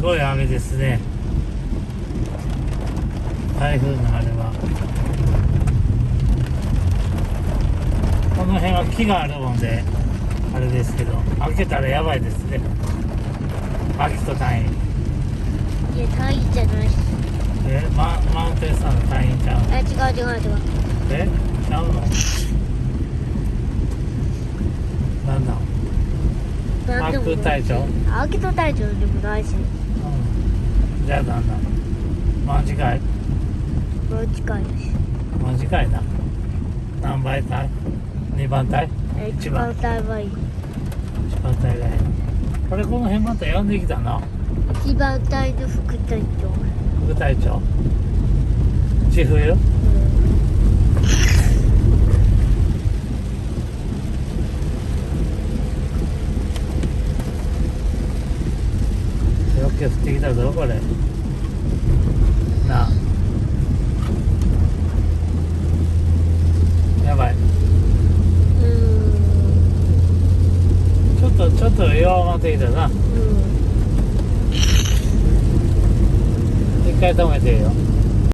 すごい雨ですね。台風のあれは。この辺は木があるもんであれですけど、開けたらやばいですね。秋と単位。いや、単位じゃないし。マウンテンさんの単位ちゃう？違う。ちゃうの？なんだ？秋と隊長？秋と隊長でもないし。じゃあなんだ？間近い？間近いし。間近いな。何倍隊？2番隊？1番隊はいい。1番隊がいい。この辺またやんできたな。1番隊の副隊長。副隊長？千冬？よく降ってきたぞこれ。なあ。やばい。ちょっと弱まってきたな。一回止めてよ。